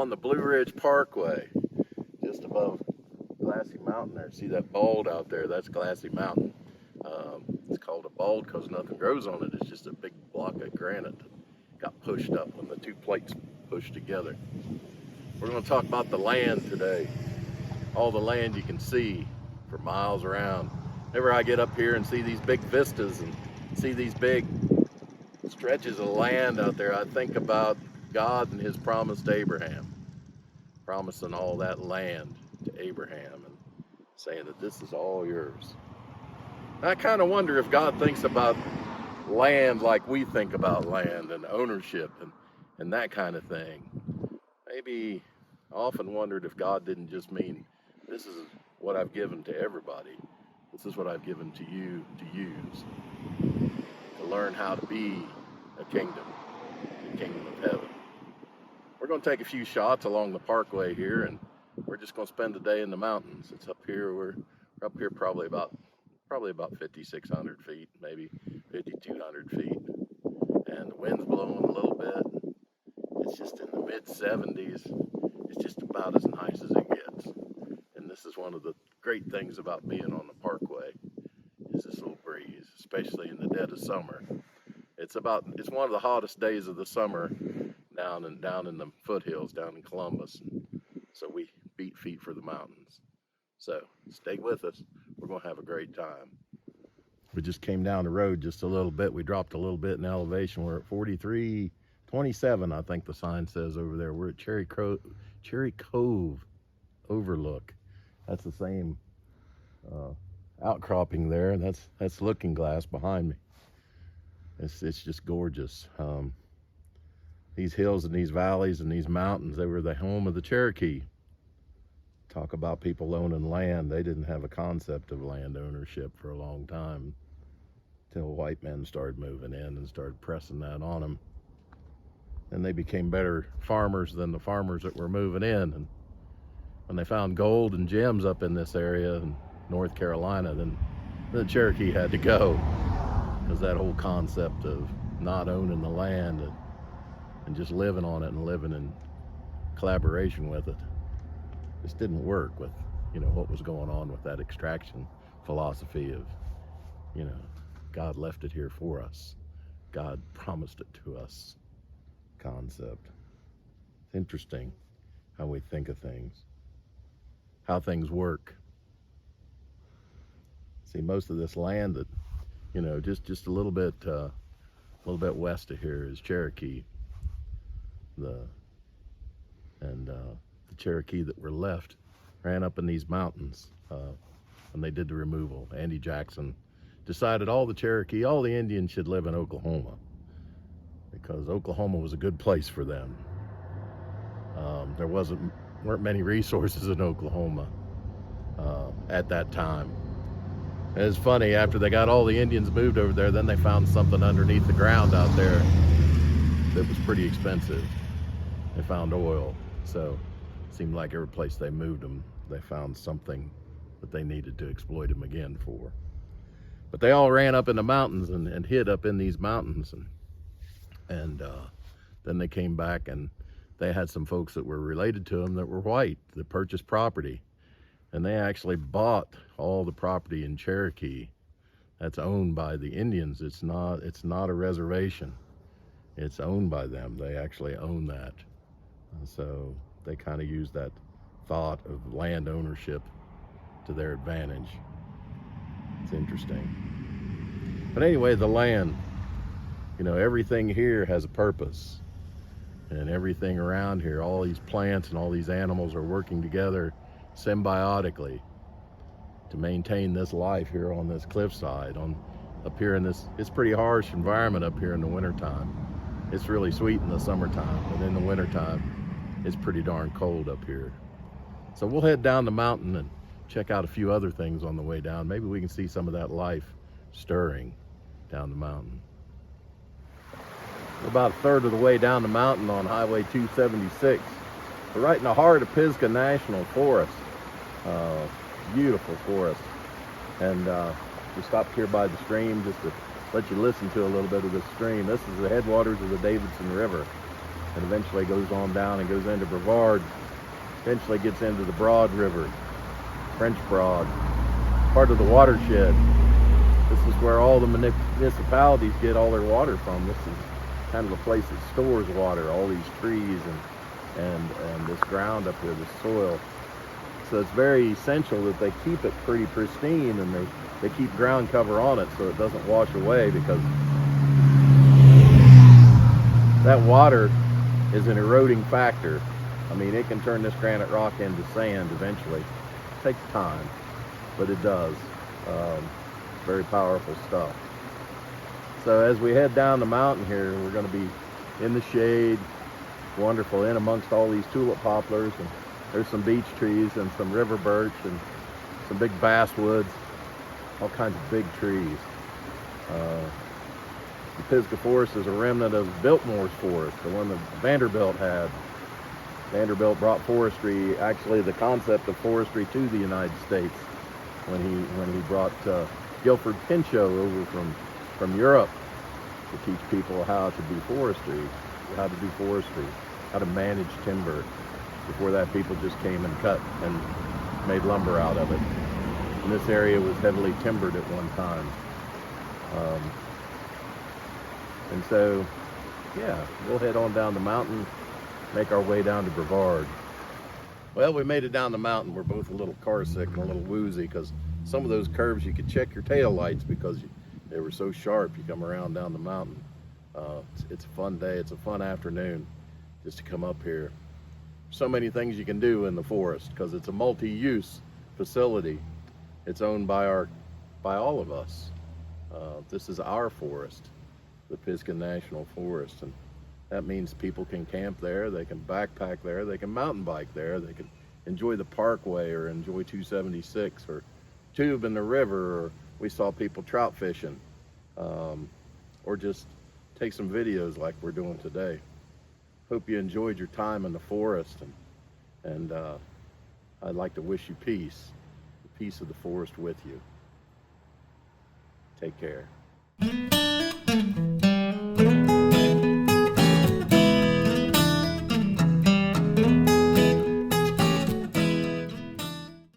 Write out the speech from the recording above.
on the Blue Ridge Parkway, just above Glassy Mountain there. See that bald out there? That's Glassy Mountain. It's called a bald because nothing grows on it. It's just a big block of granite that got pushed up when the two plates pushed together. We're going to talk about the land today. All the land you can see for miles around. Whenever I get up here and see these big vistas and see these big stretches of land out there, I think about God and his promise to Abraham, promising all that land to Abraham and saying that this is all yours. And I kind of wonder if God thinks about land like we think about land and ownership and that kind of thing. Maybe I often wondered if God didn't just mean, this is what I've given to everybody. This is what I've given to you to use, to learn how to be a kingdom, the kingdom of heaven. We're going to take a few shots along the parkway here, and we're just going to spend the day in the mountains. It's up here. We're up here probably about 5,600 feet, maybe 5,200 feet, and the wind's blowing a little bit. It's just in the mid 70s. It's just about as nice as it gets. And this is one of the great things about being on the parkway, is this little breeze, especially in the dead of summer. It's one of the hottest days of the summer down in the foothills down in Columbus. So we beat feet for the mountains. So stay with us. We're going to have a great time. We just came down the road just a little bit. We dropped a little bit in elevation. We're at 4327, I think the sign says over there. We're at Cherry Cove Overlook. That's the same outcropping there, and that's Looking Glass behind me. It's just gorgeous. These hills and these valleys and these mountains, they were the home of the Cherokee. Talk about people owning land. They didn't have a concept of land ownership for a long time until white men started moving in and started pressing that on them. And they became better farmers than the farmers that were moving in. And when they found gold and gems up in this area in North Carolina, then the Cherokee had to go, because that whole concept of not owning the land and just living on it and living in collaboration with it just didn't work with, what was going on with that extraction philosophy of, God left it here for us. God promised it to us concept. It's interesting how we think of things, how things work. See, most of this land that, just a little bit west of here is Cherokee. The Cherokee that were left ran up in these mountains when they did the removal. Andy Jackson decided all the Indians should live in Oklahoma, because Oklahoma was a good place for them. There weren't many resources in Oklahoma at that time. And it's funny, after they got all the Indians moved over there, then they found something underneath the ground out there that was pretty expensive. They found oil, so it seemed like every place they moved them, they found something that they needed to exploit them again for. But they all ran up in the mountains and hid up in these mountains, and then they came back, and they had some folks that were related to them that were white that purchased property, and they actually bought all the property in Cherokee that's owned by the Indians. It's not a reservation. It's owned by them. They actually own that. So they kind of use that thought of land ownership to their advantage. It's interesting. But anyway, the land, everything here has a purpose, and everything around here, all these plants and all these animals are working together symbiotically to maintain this life here on this cliffside, up here in this, it's pretty harsh environment up here in the wintertime. It's really sweet in the summertime, but in the wintertime, it's pretty darn cold up here. So we'll head down the mountain and check out a few other things on the way down. Maybe we can see some of that life stirring down the mountain. We're about a third of the way down the mountain on Highway 276. We're right in the heart of Pisgah National Forest. Beautiful forest. And we stopped here by the stream just to let you listen to a little bit of the stream. This is the headwaters of the Davidson River. and eventually goes on down and goes into Brevard, eventually gets into the Broad River, French Broad, part of the watershed. This is where all the municipalities get all their water from. This is kind of a place that stores water, all these trees and this ground up here, this soil. So it's very essential that they keep it pretty pristine, and they keep ground cover on it so it doesn't wash away, because that water is an eroding factor. I mean, it can turn this granite rock into sand eventually. It takes time, but it does. Very powerful stuff. So as we head down the mountain here, we're going to be in the shade, wonderful, in amongst all these tulip poplars, and there's some beech trees and some river birch and some big basswoods, all kinds of big trees. The Pisgah Forest is a remnant of Biltmore's forest, the one that Vanderbilt had. Vanderbilt brought forestry, actually the concept of forestry, to the United States when he brought Guilford Pinchot over from Europe to teach people how to do forestry, how to manage timber. Before that, people just came and cut and made lumber out of it. And this area was heavily timbered at one time. And so, yeah, we'll head on down the mountain, make our way down to Brevard. Well, we made it down the mountain. We're both a little car sick and a little woozy, because some of those curves you could check your tail lights because they were so sharp. You come around down the mountain. It's a fun day. It's a fun afternoon just to come up here. So many things you can do in the forest because it's a multi-use facility. It's owned by all of us. This is our forest, the Pisgah National Forest, and that means people can camp there, they can backpack there, they can mountain bike there, they can enjoy the parkway or enjoy 276 or tube in the river, or we saw people trout fishing, or just take some videos like we're doing today. Hope you enjoyed your time in the forest, and I'd like to wish you peace, the peace of the forest with you. Take care.